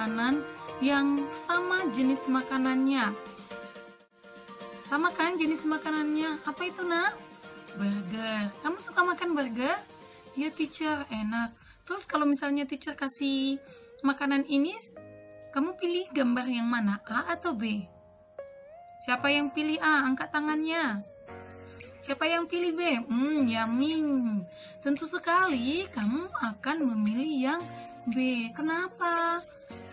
makanan yang sama jenis makanannya. Sama kan jenis makanannya? Apa itu, Nak? Burger. Kamu suka makan burger? Ya, teacher, enak. Terus kalau misalnya teacher kasih makanan ini, kamu pilih gambar yang mana? A atau B? Siapa yang pilih A? Angkat tangannya. Siapa yang pilih B? Yamin. Tentu sekali kamu akan memilih yang B. Kenapa?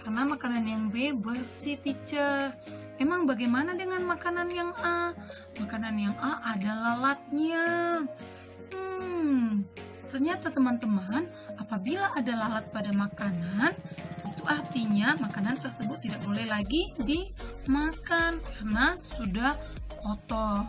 Karena makanan yang B bersih, teacher. Emang bagaimana dengan makanan yang A? Makanan yang A ada lalatnya. Ternyata teman-teman, apabila ada lalat pada makanan, itu artinya makanan tersebut tidak boleh lagi dimakan karena sudah kotor.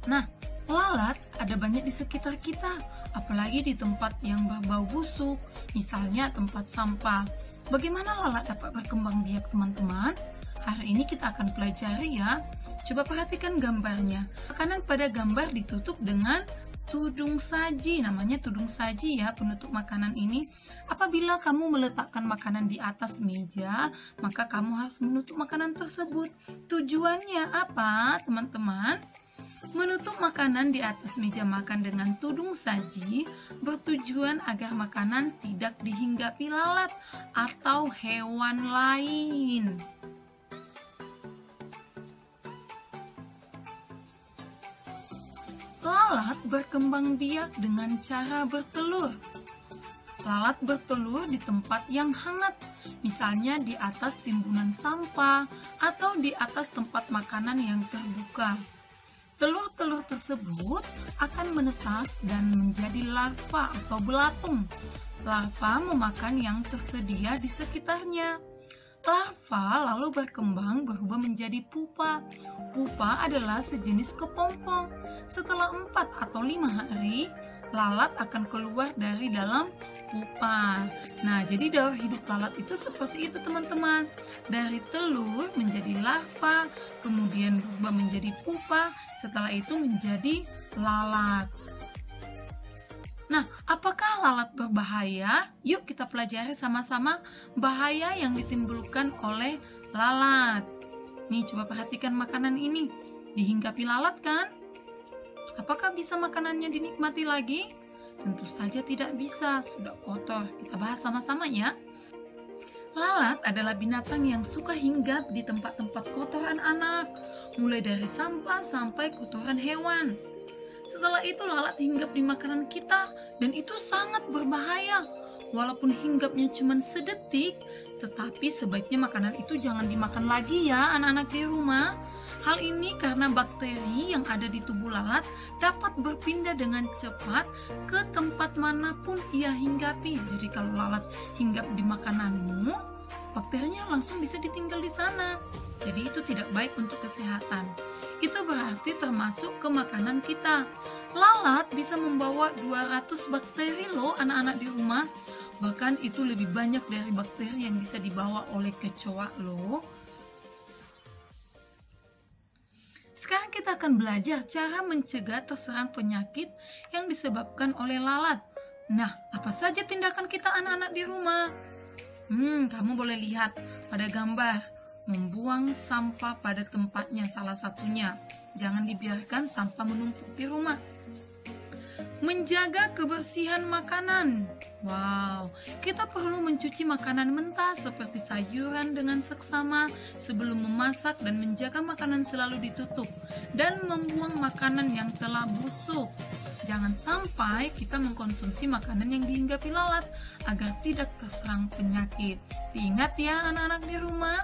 Nah, lalat ada banyak di sekitar kita, apalagi di tempat yang berbau busuk, misalnya tempat sampah. Bagaimana lalat dapat berkembang biak, teman-teman? Hari ini kita akan pelajari ya. Coba perhatikan gambarnya. Makanan pada gambar ditutup dengan tudung saji. Namanya tudung saji ya, penutup makanan ini. Apabila kamu meletakkan makanan di atas meja, maka kamu harus menutup makanan tersebut. Tujuannya apa, teman-teman? Menutup makanan di atas meja makan dengan tudung saji bertujuan agar makanan tidak dihinggapi lalat atau hewan lain. Lalat berkembang biak dengan cara bertelur. Lalat bertelur di tempat yang hangat, misalnya di atas timbunan sampah atau di atas tempat makanan yang terbuka. Telur-telur tersebut akan menetas dan menjadi larva atau belatung. Larva memakan yang tersedia di sekitarnya. Larva lalu berkembang berubah menjadi pupa. Pupa adalah sejenis kepompong. Setelah 4 atau 5 hari, lalat akan keluar dari dalam pupa. Nah, jadi daur hidup lalat itu seperti itu, teman-teman. Dari telur menjadi larva, kemudian berubah menjadi pupa, setelah itu menjadi lalat. Nah, apakah lalat berbahaya? Yuk kita pelajari sama-sama bahaya yang ditimbulkan oleh lalat. Nih, coba perhatikan makanan ini. Dihinggapi lalat kan? Apakah bisa makanannya dinikmati lagi? Tentu saja tidak bisa, sudah kotor. Kita bahas sama-sama ya. Lalat adalah binatang yang suka hinggap di tempat-tempat kotoran anak, mulai dari sampah sampai kotoran hewan. Setelah itu lalat hinggap di makanan kita dan itu sangat berbahaya. Walaupun hinggapnya cuma sedetik, tetapi sebaiknya makanan itu jangan dimakan lagi ya anak-anak di rumah. Hal ini karena bakteri yang ada di tubuh lalat dapat berpindah dengan cepat ke tempat manapun ia hinggapi. Jadi kalau lalat hinggap di makananmu, bakterinya langsung bisa ditinggal di sana. Jadi itu tidak baik untuk kesehatan. Itu berarti termasuk ke makanan kita. Lalat bisa membawa 200 bakteri loh anak-anak di rumah. Bahkan itu lebih banyak dari bakteri yang bisa dibawa oleh kecoa loh. Sekarang kita akan belajar cara mencegah terserang penyakit yang disebabkan oleh lalat. Nah, apa saja tindakan kita anak-anak di rumah? Kamu boleh lihat pada gambar. Membuang sampah pada tempatnya salah satunya. Jangan dibiarkan sampah menumpuk di rumah. Menjaga kebersihan makanan. Wow, kita perlu mencuci makanan mentah seperti sayuran dengan seksama sebelum memasak dan menjaga makanan selalu ditutup dan membuang makanan yang telah busuk. Jangan sampai kita mengkonsumsi makanan yang dihinggapi lalat agar tidak terserang penyakit. Diingat ya anak-anak di rumah.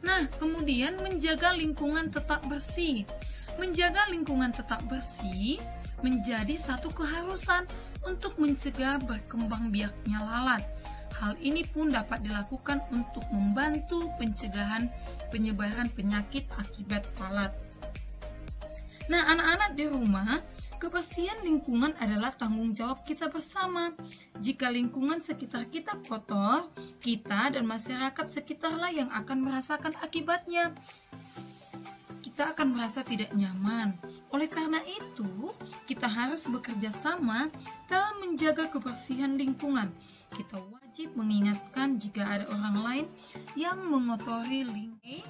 Nah, kemudian menjaga lingkungan tetap bersih. Menjaga lingkungan tetap bersih menjadi satu keharusan untuk mencegah berkembang biaknya lalat. Hal ini pun dapat dilakukan untuk membantu pencegahan penyebaran penyakit akibat lalat. Nah, anak-anak di rumah, kebersihan lingkungan adalah tanggung jawab kita bersama. Jika lingkungan sekitar kita kotor, kita dan masyarakat sekitarlah yang akan merasakan akibatnya. Kita kita akan merasa tidak nyaman. Oleh karena itu, kita harus bekerja sama dalam menjaga kebersihan lingkungan. Kita wajib mengingatkan jika ada orang lain yang mengotori lingkungan.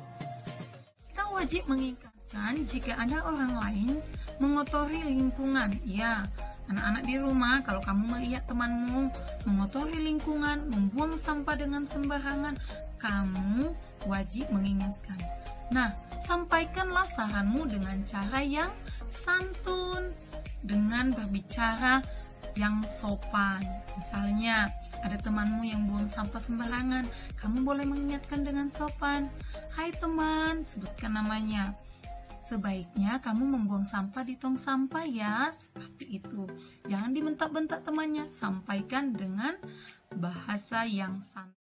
Kita wajib mengingatkan jika ada orang lain mengotori lingkungan. Ya, anak-anak di rumah, kalau kamu melihat temanmu mengotori lingkungan, membuang sampah dengan sembarangan, kamu wajib mengingatkan. Nah, sampaikanlah saranmu dengan cara yang santun, dengan berbicara yang sopan. Misalnya, ada temanmu yang buang sampah sembarangan, kamu boleh mengingatkan dengan sopan. Hai teman, sebutkan namanya. Sebaiknya kamu membuang sampah di tong sampah ya, seperti itu. Jangan dibentak-bentak temannya, sampaikan dengan bahasa yang santai.